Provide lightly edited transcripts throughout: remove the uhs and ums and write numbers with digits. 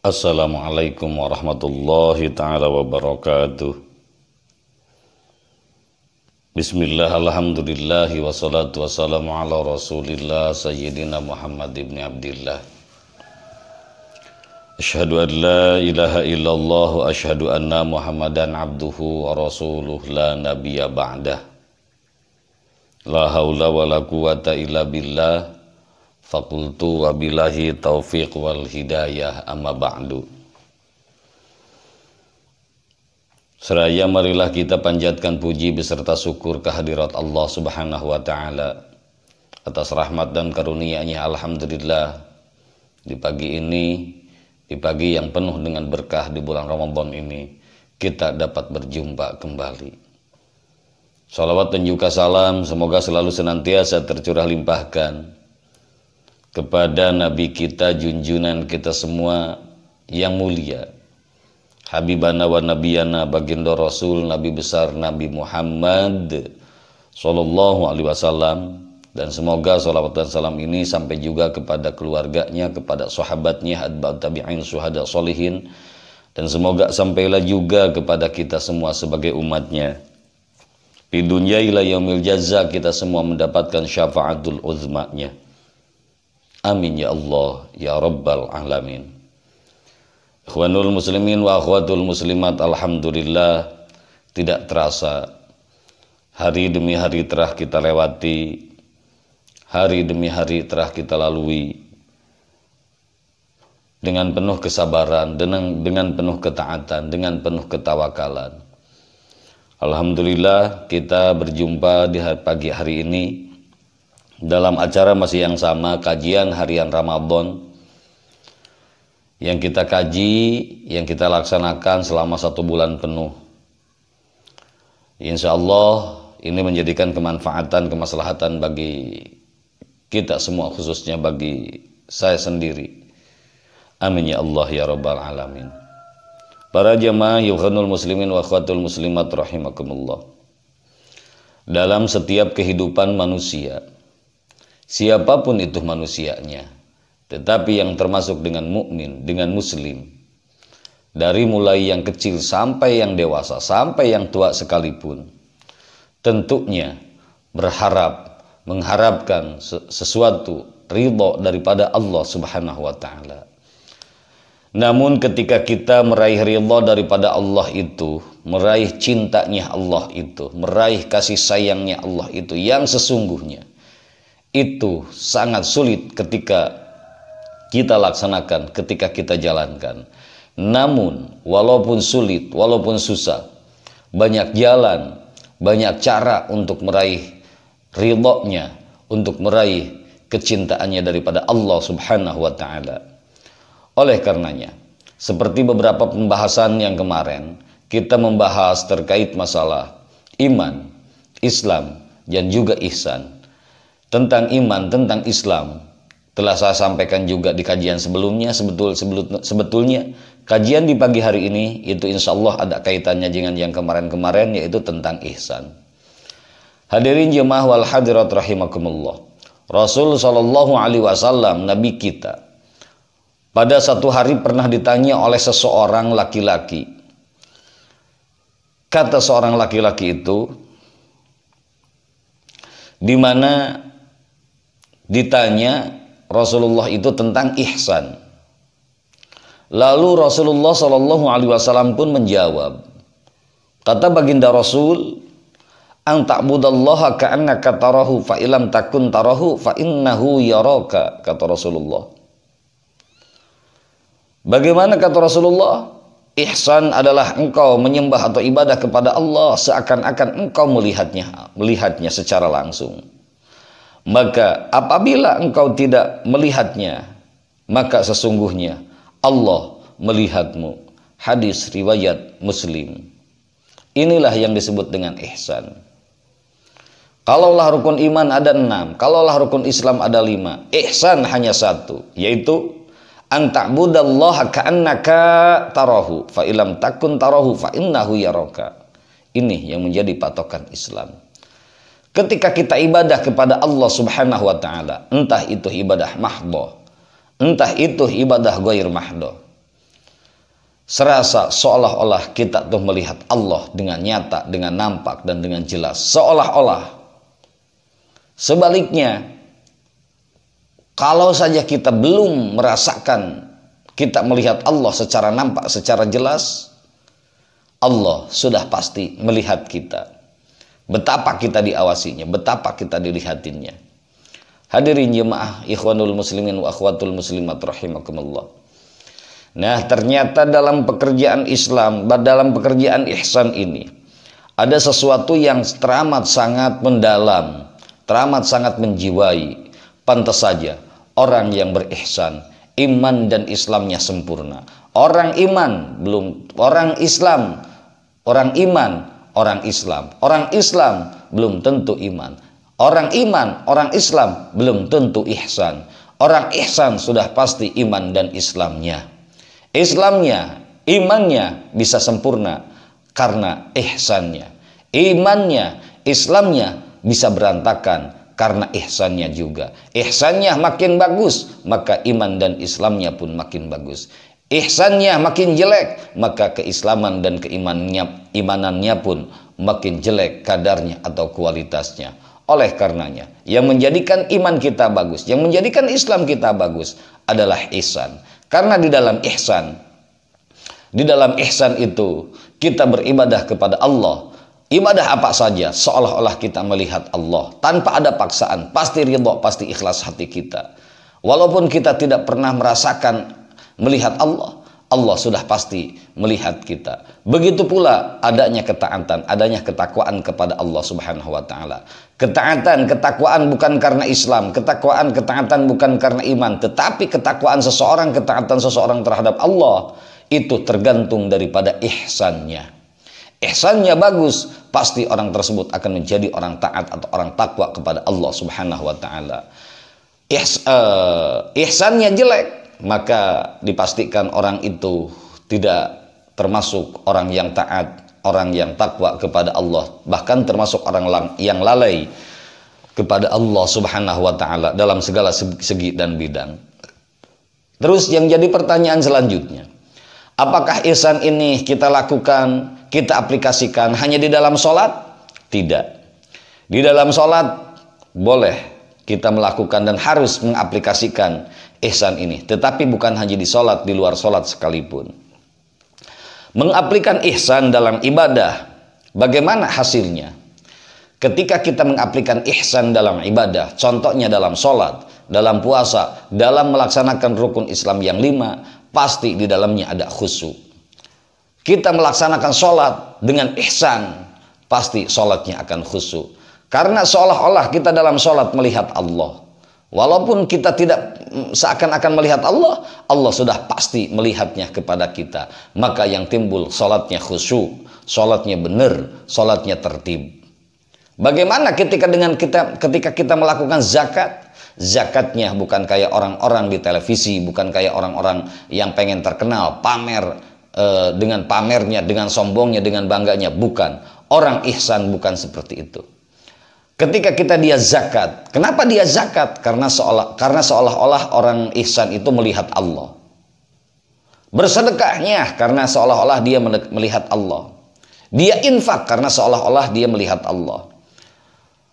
Assalamualaikum warahmatullahi ta'ala wabarakatuh. Bismillah, alhamdulillahi wassalatu wassalamu ala rasulillah sayyidina Muhammad ibn Abdillah. Asyhadu an la ilaha illallah wa asyhadu anna Muhammadan abduhu wa rasuluh la nabiyya ba'dah. La haula wa la quwata illa billah. Fakultu wabillahi taufiq wal hidayah, amma ba'du. Seraya marilah kita panjatkan puji beserta syukur kehadirat Allah subhanahu wa ta'ala atas rahmat dan karunia-Nya. Alhamdulillah, di pagi ini, di pagi yang penuh dengan berkah di bulan Ramadan ini, kita dapat berjumpa kembali. Salawat dan juga salam semoga selalu senantiasa tercurah limpahkan kepada Nabi kita, junjunan kita semua yang mulia, Habibana wa Nabiyana, baginda Rasul, Nabi besar Nabi Muhammad Sallallahu Alaihi Wasallam. Dan semoga salawat dan salam ini sampai juga kepada keluarganya, kepada sahabatnya, atba'ut tabi'in, syuhada solihin, dan semoga sampailah juga kepada kita semua sebagai umatnya. Di dunia ila yaumil jaza, kita semua mendapatkan syafaatul uzma'nya. Amin ya Allah ya Rabbal Alamin. Ikhwanul muslimin wa akhwatul muslimat, alhamdulillah, tidak terasa hari demi hari telah kita lewati, hari demi hari telah kita lalui dengan penuh kesabaran, dengan penuh ketaatan, dengan penuh ketawakalan. Alhamdulillah, kita berjumpa di pagi hari ini dalam acara masih yang sama, kajian harian Ramadan yang kita kaji, yang kita laksanakan selama 1 bulan penuh. Insya Allah ini menjadikan kemanfaatan, kemaslahatan bagi kita semua, khususnya bagi saya sendiri. Amin ya Allah ya Rabbal Alamin. Para jamaah yuhanul muslimin wa akhwatul muslimat rahimakumullah. Dalam setiap kehidupan manusia, siapapun itu manusianya, tetapi yang termasuk dengan mukmin, dengan muslim, dari mulai yang kecil sampai yang dewasa, sampai yang tua sekalipun, tentunya mengharapkan sesuatu ridho daripada Allah subhanahu wa ta'ala. Namun ketika kita meraih ridho daripada Allah itu, meraih cintanya Allah itu, meraih kasih sayangnya Allah itu yang sesungguhnya, itu sangat sulit ketika kita laksanakan, ketika kita jalankan. Namun walaupun sulit, walaupun susah, banyak jalan, banyak cara untuk meraih ridhonya, untuk meraih kecintaannya daripada Allah subhanahu wa ta'ala. Oleh karenanya, seperti beberapa pembahasan yang kemarin, kita membahas terkait masalah iman, Islam, dan juga ihsan. Tentang iman, tentang Islam telah saya sampaikan juga di kajian sebelumnya. Sebetulnya kajian di pagi hari ini itu insya Allah ada kaitannya dengan yang kemarin-kemarin, yaitu tentang ihsan. Hadirin jemaah wal hadirat rahimakumullah. Rasul sallallahu alaihi wasallam, Nabi kita, pada satu hari pernah ditanya oleh seseorang laki-laki. Kata seorang laki-laki itu, di mana ditanya Rasulullah itu tentang ihsan. Lalu Rasulullah Shallallahu Alaihi Wasallam pun menjawab. Kata baginda Rasul, "An ta'budallaha ka'annaka tarahu, fa ilam takun tarahu, fa innahu yaraka." Kata Rasulullah. Bagaimana kata Rasulullah? Ihsan adalah engkau menyembah atau ibadah kepada Allah seakan-akan engkau melihatnya secara langsung. Maka apabila engkau tidak melihatnya, maka sesungguhnya Allah melihatmu. Hadis riwayat Muslim. Inilah yang disebut dengan ihsan. Kalaulah rukun iman ada 6, kalaulah rukun Islam ada 5, ihsan hanya 1, yaitu an ta'budallaha ka'annaka tarahu, fa ilam takun tarahu, fa innahu yaraka. Ini yang menjadi patokan Islam. Ketika kita ibadah kepada Allah subhanahu wa ta'ala, entah itu ibadah mahdoh, entah itu ibadah ghair mahdoh, serasa seolah-olah kita tuh melihat Allah dengan nyata, dengan nampak, dan dengan jelas. Seolah-olah. Sebaliknya, kalau saja kita belum merasakan kita melihat Allah secara nampak, secara jelas, Allah sudah pasti melihat kita. Betapa kita diawasinya, betapa kita dilihatinnya. Hadirin jemaah ikhwanul muslimin wa akhwatul muslimat rahimakumullah. Nah, ternyata dalam pekerjaan Islam, dalam pekerjaan ihsan ini, ada sesuatu yang teramat sangat mendalam, teramat sangat menjiwai. Pantas saja orang yang berihsan, iman dan Islamnya sempurna. Orang iman belum, orang Islam, orang iman, orang Islam. Orang Islam belum tentu iman. Orang iman, orang Islam belum tentu ihsan. Orang ihsan sudah pasti iman dan Islamnya. Islamnya, imannya bisa sempurna karena ihsannya. Imannya, Islamnya bisa berantakan karena ihsannya juga. Ihsannya makin bagus, maka iman dan Islamnya pun makin bagus. Ihsannya makin jelek, maka keislaman dan imanannya pun makin jelek kadarnya atau kualitasnya. Oleh karenanya, yang menjadikan iman kita bagus, yang menjadikan Islam kita bagus adalah ihsan. Karena di dalam ihsan itu kita beribadah kepada Allah. Ibadah apa saja seolah-olah kita melihat Allah tanpa ada paksaan, pasti ridho, pasti ikhlas hati kita. Walaupun kita tidak pernah merasakan melihat Allah, Allah sudah pasti melihat kita. Begitu pula adanya ketaatan, adanya ketakwaan kepada Allah Subhanahu wa taala. Ketaatan, ketakwaan bukan karena Islam, ketakwaan bukan karena iman, tetapi ketakwaan seseorang, ketaatan seseorang terhadap Allah itu tergantung daripada ihsannya. Ihsannya bagus, pasti orang tersebut akan menjadi orang taat atau orang takwa kepada Allah Subhanahu wa taala. Ihsannya jelek, maka dipastikan orang itu tidak termasuk orang yang taat, orang yang takwa kepada Allah, bahkan termasuk orang yang lalai kepada Allah Subhanahu wa taala dalam segala segi dan bidang. Terus yang jadi pertanyaan selanjutnya, apakah ihsan ini kita lakukan, kita aplikasikan hanya di dalam sholat? Tidak. Di dalam sholat boleh kita melakukan dan harus mengaplikasikan ihsan ini, tetapi bukan hanya di sholat, di luar sholat sekalipun. Mengaplikan ihsan dalam ibadah, bagaimana hasilnya? Ketika kita mengaplikan ihsan dalam ibadah, contohnya dalam sholat, dalam puasa, dalam melaksanakan rukun Islam yang 5, pasti di dalamnya ada khusyuk. Kita melaksanakan sholat dengan ihsan, pasti sholatnya akan khusyuk. Karena seolah-olah kita dalam sholat melihat Allah. Walaupun kita tidak seakan-akan melihat Allah, Allah sudah pasti melihatnya kepada kita. Maka yang timbul sholatnya khusyuk, sholatnya benar, sholatnya tertib. Bagaimana ketika kita melakukan zakat? Zakatnya bukan kayak orang-orang di televisi, bukan kayak orang-orang yang pengen terkenal, pamer dengan pamernya, dengan sombongnya, dengan bangganya. Bukan. Orang ihsan bukan seperti itu. Ketika dia zakat, kenapa dia zakat? Karena seolah-olah orang ihsan itu melihat Allah. Bersedekahnya karena seolah-olah dia melihat Allah. Dia infak karena seolah-olah dia melihat Allah.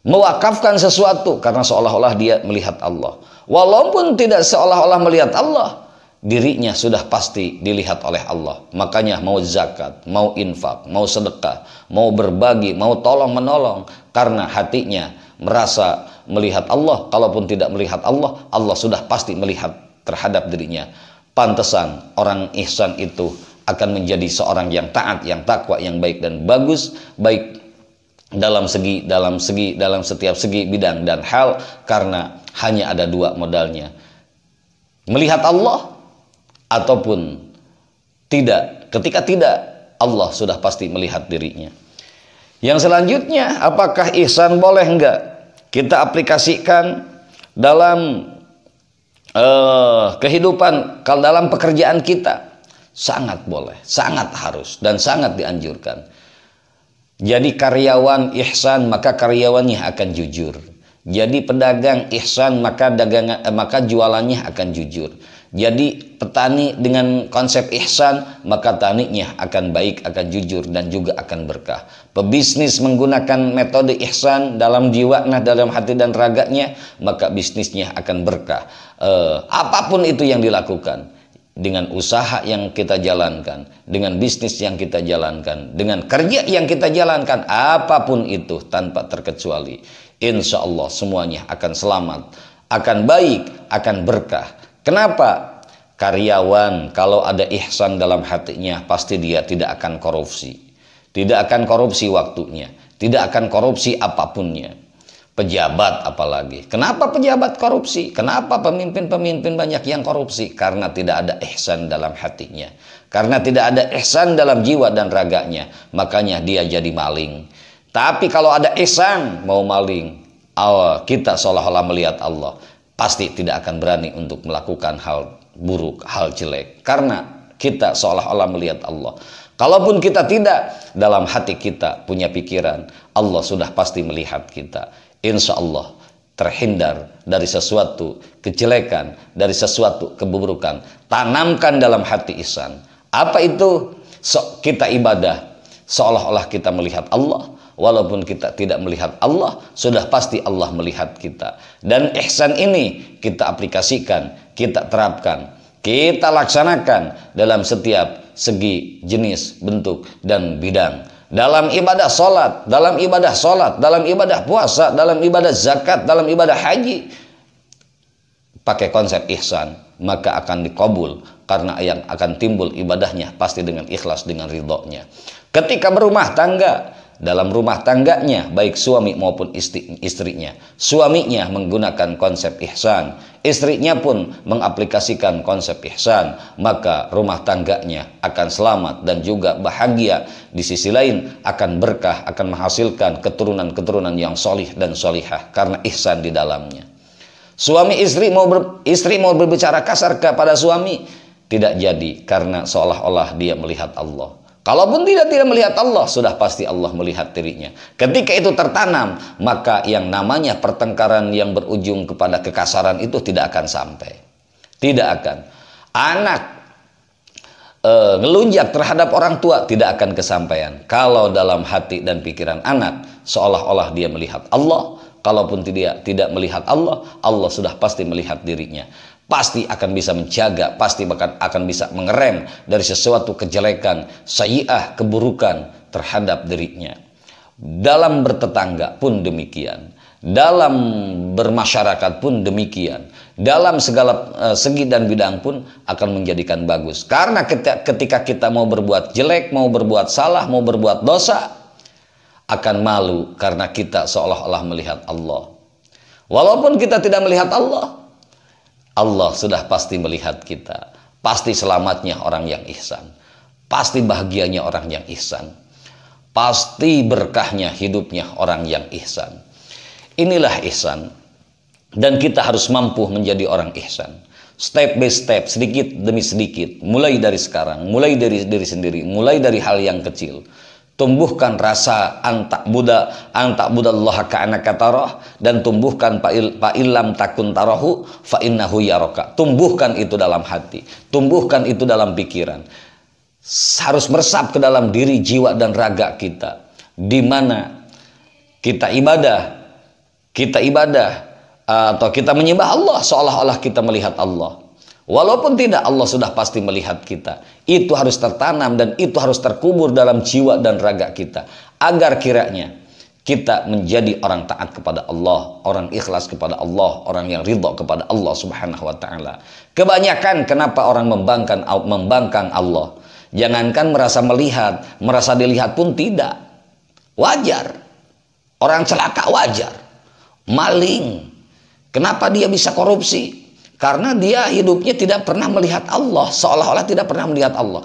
Mewakafkan sesuatu karena seolah-olah dia melihat Allah. Walaupun tidak seolah-olah melihat Allah, dirinya sudah pasti dilihat oleh Allah. Makanya mau zakat, mau infak, mau sedekah, mau berbagi, mau tolong menolong, karena hatinya merasa melihat Allah. Kalaupun tidak melihat Allah, Allah sudah pasti melihat terhadap dirinya. Pantesan orang ihsan itu akan menjadi seorang yang taat, yang takwa, yang baik dan bagus, baik dalam setiap segi bidang dan hal, karena hanya ada 2 modalnya. Melihat Allah ataupun tidak. Ketika tidak, Allah sudah pasti melihat dirinya. Yang selanjutnya, apakah ihsan boleh enggak kita aplikasikan dalam kehidupan, kalau dalam pekerjaan kita? Sangat boleh, sangat harus, dan sangat dianjurkan. Jadi karyawan ihsan, maka karyawannya akan jujur. Jadi pedagang ihsan, maka jualannya akan jujur. Jadi petani dengan konsep ihsan, maka taninya akan baik, akan jujur, dan juga akan berkah. Pebisnis menggunakan metode ihsan dalam jiwa, dalam hati dan raganya, maka bisnisnya akan berkah. Apapun itu yang dilakukan, dengan usaha yang kita jalankan, dengan bisnis yang kita jalankan, dengan kerja yang kita jalankan, apapun itu tanpa terkecuali, insya Allah semuanya akan selamat, akan baik, akan berkah. Kenapa? Karyawan kalau ada ihsan dalam hatinya, pasti dia tidak akan korupsi. Tidak akan korupsi waktunya, tidak akan korupsi apapunnya. Pejabat apalagi. Kenapa pejabat korupsi? Kenapa pemimpin-pemimpin banyak yang korupsi? Karena tidak ada ihsan dalam hatinya. Karena tidak ada ihsan dalam jiwa dan raganya. Makanya dia jadi maling. Tapi kalau ada ihsan, mau maling, kita seolah-olah melihat Allah, pasti tidak akan berani untuk melakukan hal buruk, hal jelek. Karena kita seolah-olah melihat Allah. Kalaupun kita tidak, dalam hati kita punya pikiran, Allah sudah pasti melihat kita. Insya Allah terhindar dari sesuatu kejelekan, dari sesuatu keburukan. Tanamkan dalam hati ihsan. Apa itu? Kita ibadah seolah-olah kita melihat Allah. Walaupun kita tidak melihat Allah, sudah pasti Allah melihat kita. Dan ihsan ini kita aplikasikan, kita terapkan, kita laksanakan dalam setiap segi, jenis, bentuk, dan bidang. Dalam ibadah sholat, dalam ibadah puasa, dalam ibadah zakat, dalam ibadah haji, pakai konsep ihsan, maka akan dikabul. Karena yang akan timbul ibadahnya pasti dengan ikhlas, dengan ridhonya. Ketika berumah tangga, dalam rumah tangganya, baik suami maupun istrinya, suaminya menggunakan konsep ihsan, istrinya pun mengaplikasikan konsep ihsan, maka rumah tangganya akan selamat dan juga bahagia. Di sisi lain akan berkah, akan menghasilkan keturunan-keturunan yang solih dan solihah karena ihsan di dalamnya. Suami istri mau berbicara kasar kepada suami, tidak jadi, karena seolah-olah dia melihat Allah. Kalaupun tidak melihat Allah, sudah pasti Allah melihat dirinya. Ketika itu tertanam, maka yang namanya pertengkaran yang berujung kepada kekasaran itu tidak akan sampai. Tidak akan. Anak ngelunjak terhadap orang tua tidak akan kesampaian. Kalau dalam hati dan pikiran anak seolah-olah dia melihat Allah, kalaupun tidak melihat Allah, Allah sudah pasti melihat dirinya. Pasti akan bisa menjaga, pasti akan bisa mengerem dari sesuatu kejelekan, sayyi'ah, keburukan terhadap dirinya. Dalam bertetangga pun demikian, dalam bermasyarakat pun demikian, dalam segala segi dan bidang pun akan menjadikan bagus. Karena ketika kita mau berbuat jelek, mau berbuat salah, mau berbuat dosa, akan malu karena kita seolah-olah melihat Allah. Walaupun kita tidak melihat Allah, Allah sudah pasti melihat kita. Pasti selamatnya orang yang ihsan, pasti bahagianya orang yang ihsan, pasti berkahnya hidupnya orang yang ihsan. Inilah ihsan. Dan kita harus mampu menjadi orang ihsan. Step by step, sedikit demi sedikit. Mulai dari sekarang, mulai dari diri sendiri, mulai dari hal yang kecil. Tumbuhkan rasa antak budallaha ka'annaka tarah, dan tumbuhkan fa'ilam takun tarahu fa'innahu yaraka. Tumbuhkan itu dalam hati, tumbuhkan itu dalam pikiran. Harus meresap ke dalam diri, jiwa dan raga kita. Di mana kita ibadah atau kita menyembah Allah seolah-olah kita melihat Allah. Walaupun tidak, Allah sudah pasti melihat kita. Itu harus tertanam dan itu harus terkubur dalam jiwa dan raga kita. Agar kiranya kita menjadi orang taat kepada Allah, orang ikhlas kepada Allah, orang yang ridha kepada Allah subhanahu wa ta'ala. Kebanyakan kenapa orang membangkang Allah? Jangankan merasa melihat, merasa dilihat pun tidak. Wajar. Orang celaka wajar. Maling. Kenapa dia bisa korupsi? Karena dia hidupnya tidak pernah melihat Allah, seolah-olah tidak pernah melihat Allah,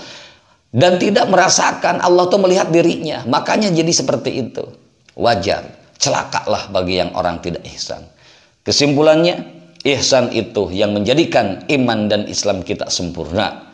dan tidak merasakan Allah itu melihat dirinya. Makanya jadi seperti itu. Wajar, celakalah bagi yang orang tidak ihsan. Kesimpulannya, ihsan itu yang menjadikan iman dan Islam kita sempurna.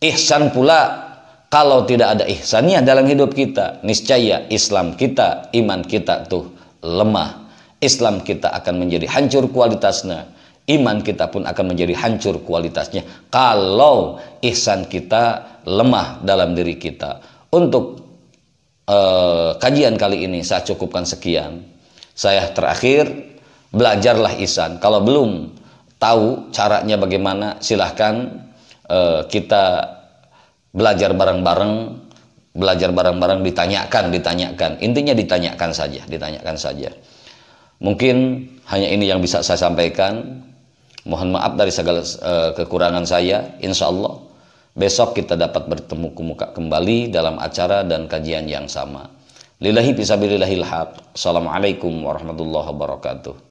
Ihsan pula, kalau tidak ada ihsannya dalam hidup kita, niscaya Islam kita, iman kita tuh lemah. Islam kita akan menjadi hancur kualitasnya, iman kita pun akan menjadi hancur kualitasnya kalau ihsan kita lemah dalam diri kita. Untuk kajian kali ini saya cukupkan sekian. Saya terakhir, belajarlah ihsan. Kalau belum tahu caranya bagaimana, silahkan kita belajar bareng-bareng, ditanyakan. Intinya ditanyakan saja. Mungkin hanya ini yang bisa saya sampaikan. Mohon maaf dari segala kekurangan saya. Insya Allah besok kita dapat bertemu muka kembali dalam acara dan kajian yang sama. Lillahi fisabilillahil haq. Assalamualaikum warahmatullahi wabarakatuh.